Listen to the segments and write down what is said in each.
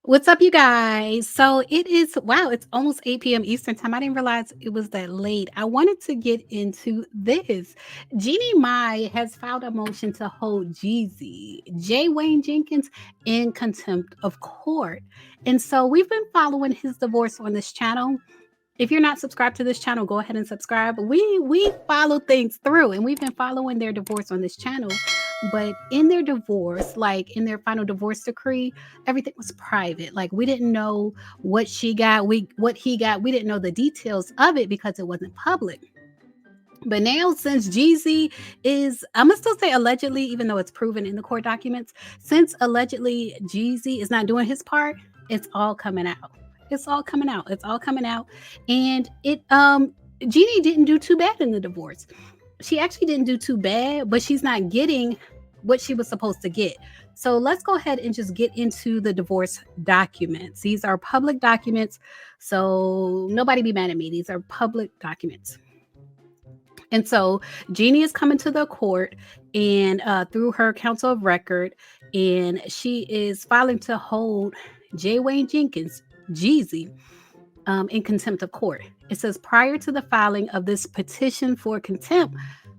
What's up, you guys? So it is, wow, it's almost 8 p.m. Eastern time. I didn't realize it was that late. I wanted to get into this. Jeannie Mai has filed a motion to hold Jeezy, J. Wayne Jenkins, in contempt of court. And so we've been following his divorce on this channel. If you're not subscribed to this channel, go ahead and subscribe. We follow things through, and we've been following their divorce on this channel. But in their divorce, like in their final divorce decree, everything was private. Like we didn't know what she got, what he got. We didn't know the details of it because it wasn't public. But now, since Jeezy is, I'm gonna still say allegedly, even though it's proven in the court documents, since allegedly Jeezy is not doing his part, it's all coming out. It's all coming out. It's all coming out. And Jeannie didn't do too bad in the divorce. She actually didn't do too bad, but she's not getting what she was supposed to get. So let's go ahead and just get into the divorce documents. These are public documents. So nobody be mad at me. These are public documents. And so Jeannie is coming to the court and through her counsel of record, and she is filing to hold J. Wayne Jenkins, Jeezy, in contempt of court. It says prior to the filing of this petition for contempt,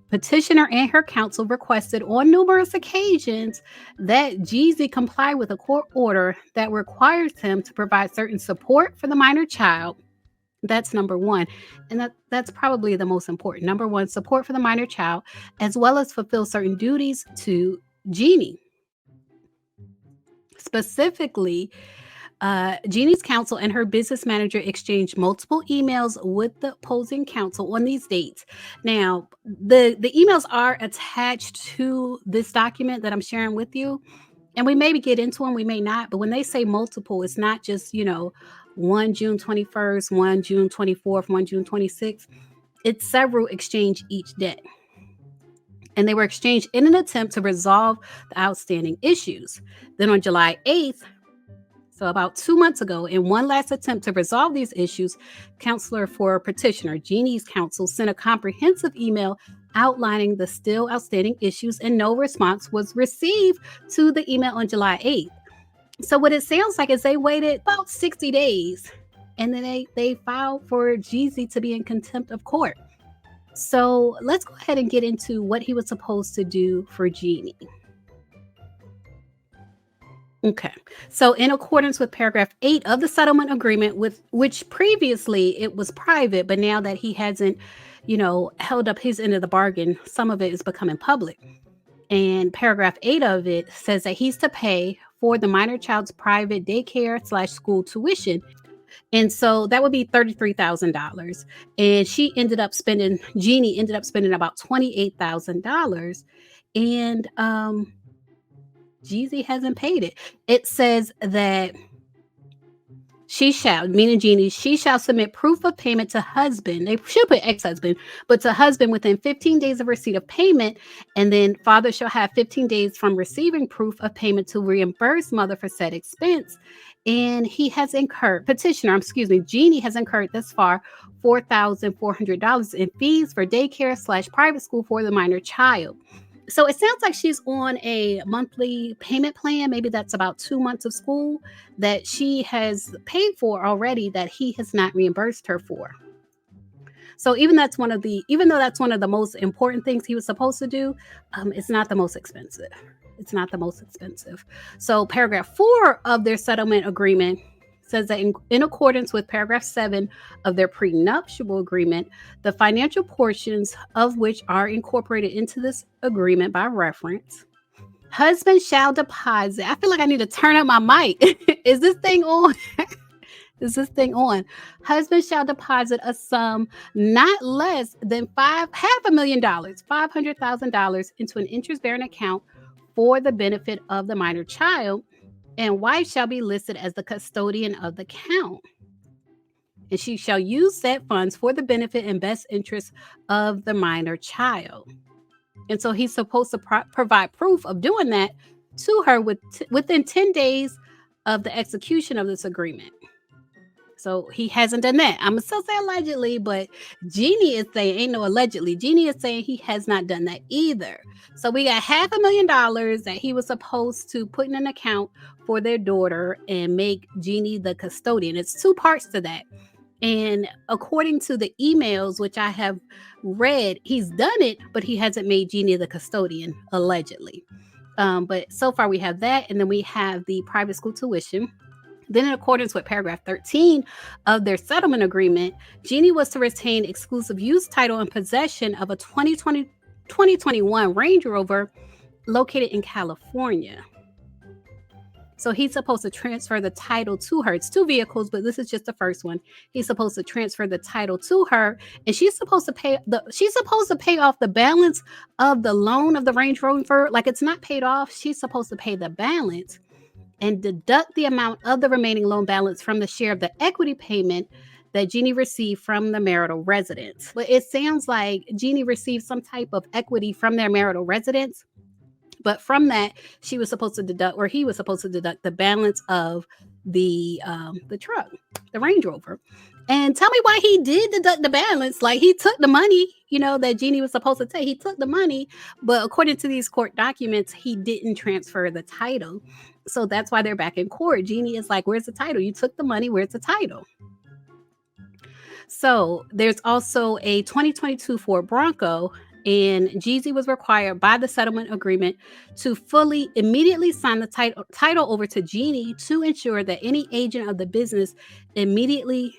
petitioner and her counsel requested on numerous occasions that Jeezy comply with a court order that requires him to provide certain support for the minor child. That's number one. And that's probably the most important. Number one, support for the minor child, as well as fulfill certain duties to Jeannie. Specifically, Jeannie's counsel and her business manager exchanged multiple emails with the opposing counsel on these dates. Now, the emails are attached to this document that I'm sharing with you. And we maybe get into them, we may not. But when they say multiple, it's not just, 1 June 21st, 1 June 24th, 1 June 26th. It's several exchanged each day. And they were exchanged in an attempt to resolve the outstanding issues. Then on July 8th, so about 2 months ago, in one last attempt to resolve these issues, counselor for petitioner, Jeannie's counsel, sent a comprehensive email outlining the still outstanding issues, and no response was received to the email on July 8th. So what it sounds like is they waited about 60 days, and then they filed for Jeezy to be in contempt of court. So let's go ahead and get into what he was supposed to do for Jeannie. Okay. So in accordance with paragraph 8 of the settlement agreement, with which previously it was private, but now that he hasn't, held up his end of the bargain, some of it is becoming public. And paragraph 8 of it says that he's to pay for the minor child's private daycare/school tuition. And so that would be $33,000. And Jeannie ended up spending about $28,000. And Jeezy hasn't paid it. It says that she shall, meaning Jeannie, she shall submit proof of payment to husband. They should put ex-husband, but to husband within 15 days of receipt of payment. And then father shall have 15 days from receiving proof of payment to reimburse mother for said expense. And Jeannie has incurred thus far $4,400 in fees for daycare/private school for the minor child. So it sounds like she's on a monthly payment plan. Maybe that's about 2 months of school that she has paid for already that he has not reimbursed her for. So even though that's one of the most important things he was supposed to do, it's not the most expensive. It's not the most expensive. So paragraph 4 of their settlement agreement says that in accordance with paragraph 7 of their prenuptial agreement, the financial portions of which are incorporated into this agreement by reference, husband shall deposit. I feel like I need to turn up my mic. Is this thing on? Is this thing on? Husband shall deposit a sum not less than $500,000, $500,000 into an interest-bearing account for the benefit of the minor child, and wife shall be listed as the custodian of the account. And she shall use said funds for the benefit and best interest of the minor child. And so he's supposed to provide proof of doing that to her within 10 days of the execution of this agreement. So he hasn't done that. I'm still say allegedly, but Jeannie is saying ain't no allegedly. Jeannie is saying he has not done that either. So we got $500,000 that he was supposed to put in an account for their daughter and make Jeannie the custodian. It's two parts to that. And according to the emails, which I have read, he's done it, but he hasn't made Jeannie the custodian, allegedly. But so far we have that. And then we have the private school tuition. Then, in accordance with paragraph 13 of their settlement agreement, Jeannie was to retain exclusive use title and possession of a 2021 Range Rover located in California. So he's supposed to transfer the title to her. It's two vehicles, but this is just the first one. He's supposed to transfer the title to her, and she's supposed to pay off the balance of the loan of the Range Rover. Like, it's not paid off. She's supposed to pay the balance and deduct the amount of the remaining loan balance from the share of the equity payment that Jeannie received from the marital residence. But it sounds like Jeannie received some type of equity from their marital residence. But from that, she was supposed to deduct, or he was supposed to deduct the balance of the truck, the Range Rover. And tell me why he did deduct the balance. Like, he took the money, that Jeannie was supposed to take. He took the money, but according to these court documents, he didn't transfer the title. So that's why they're back in court. Jeannie is like, where's the title? You took the money. Where's the title? So there's also a 2022 Ford Bronco, and Jeezy was required by the settlement agreement to immediately sign the title over to Jeannie to ensure that any agent of the business immediately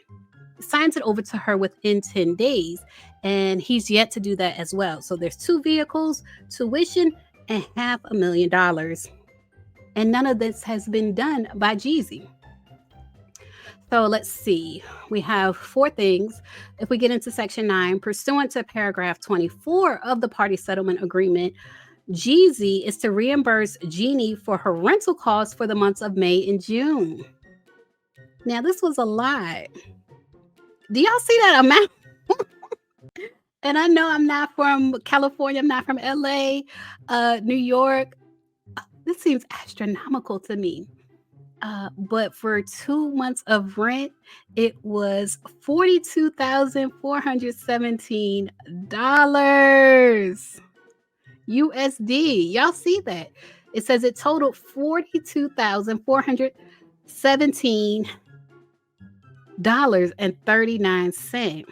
signs it over to her within 10 days. And he's yet to do that as well. So there's two vehicles, tuition, and $500,000. And none of this has been done by Jeezy. So let's see. We have four things. If we get into section 9, pursuant to paragraph 24 of the party settlement agreement, Jeezy is to reimburse Jeannie for her rental costs for the months of May and June. Now, this was a lot. Do y'all see that amount? And I know I'm not from California. I'm not from LA, New York. This seems astronomical to me. But for 2 months of rent, it was $42,417 USD. Y'all see that? It says it totaled $42,417.39.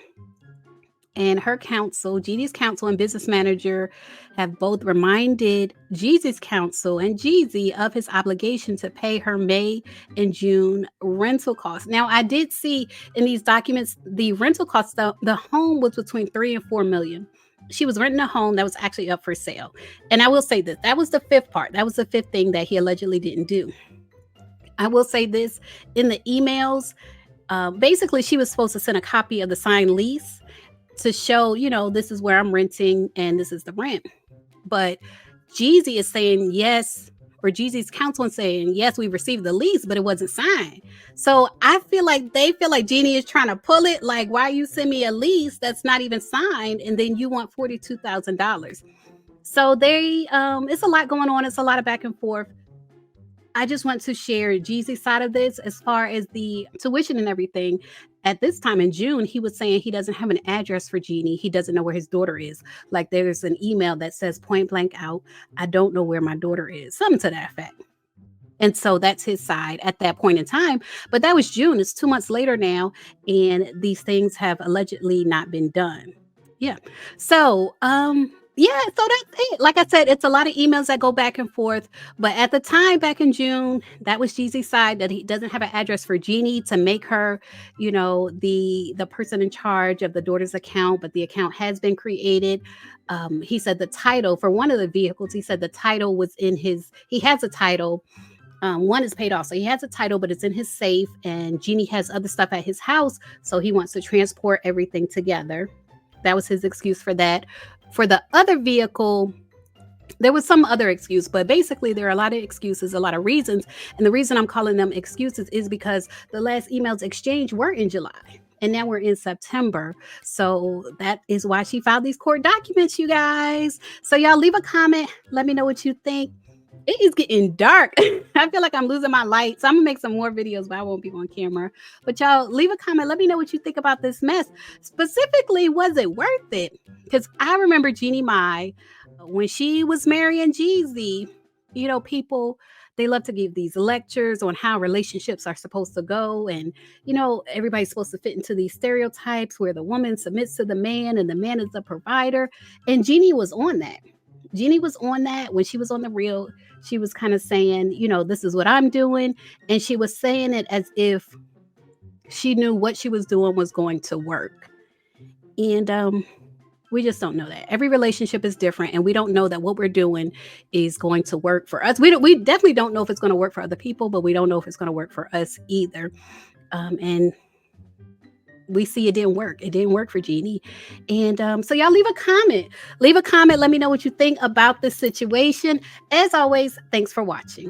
And her counsel, Jeannie's counsel and business manager, have both reminded Jeezy's counsel and Jeezy of his obligation to pay her May and June rental costs. Now, I did see in these documents the rental costs. The home was between $3 and $4 million. She was renting a home that was actually up for sale. And I will say this: that was the fifth part. That was the fifth thing that he allegedly didn't do. I will say this: in the emails, basically, she was supposed to send a copy of the signed lease to show, this is where I'm renting and this is the rent. But Jeezy is saying yes, or Jeezy's counsel is saying, yes, we received the lease, but it wasn't signed. So I feel like they feel like Jeannie is trying to pull it. Like, why you send me a lease that's not even signed, and then you want $42,000? So it's a lot going on. It's a lot of back and forth. I just want to share Jeezy's side of this as far as the tuition and everything. At this time in June, he was saying he doesn't have an address for Jeannie. He doesn't know where his daughter is. Like, there's an email that says point blank out, I don't know where my daughter is. Something to that effect. And so that's his side at that point in time. But that was June. It's 2 months later now, and these things have allegedly not been done. Yeah. So, so that's it. Like I said, it's a lot of emails that go back and forth. But at the time, back in June, that was Jeezy's side, that he doesn't have an address for Jeannie to make her, the person in charge of the daughter's account. But the account has been created. He said the title for one of the vehicles, he said the title was he has a title. One is paid off. So he has a title, but it's in his safe. And Jeannie has other stuff at his house. So he wants to transport everything together. That was his excuse for that. For the other vehicle, there was some other excuse, but basically there are a lot of excuses, a lot of reasons. And the reason I'm calling them excuses is because the last emails exchanged were in July, and now we're in September. So that is why she filed these court documents, you guys. So y'all leave a comment. Let me know what you think. It is getting dark. I feel like I'm losing my light. So I'm gonna make some more videos, but I won't be on camera. But y'all leave a comment. Let me know what you think about this mess. Specifically, was it worth it? Because I remember Jeannie Mai when she was marrying Jeezy. People they love to give these lectures on how relationships are supposed to go, and everybody's supposed to fit into these stereotypes where the woman submits to the man and the man is the provider. And Jeannie was on that. Jeannie was on that when she was on the real. She was kind of saying, this is what I'm doing. And she was saying it as if she knew what she was doing was going to work. And we just don't know that. Every relationship is different, and we don't know that what we're doing is going to work for us. We definitely don't know if it's going to work for other people, but we don't know if it's going to work for us either. And we see it didn't work. It didn't work for Jeannie. And so y'all leave a comment. Leave a comment. Let me know what you think about this situation. As always, thanks for watching.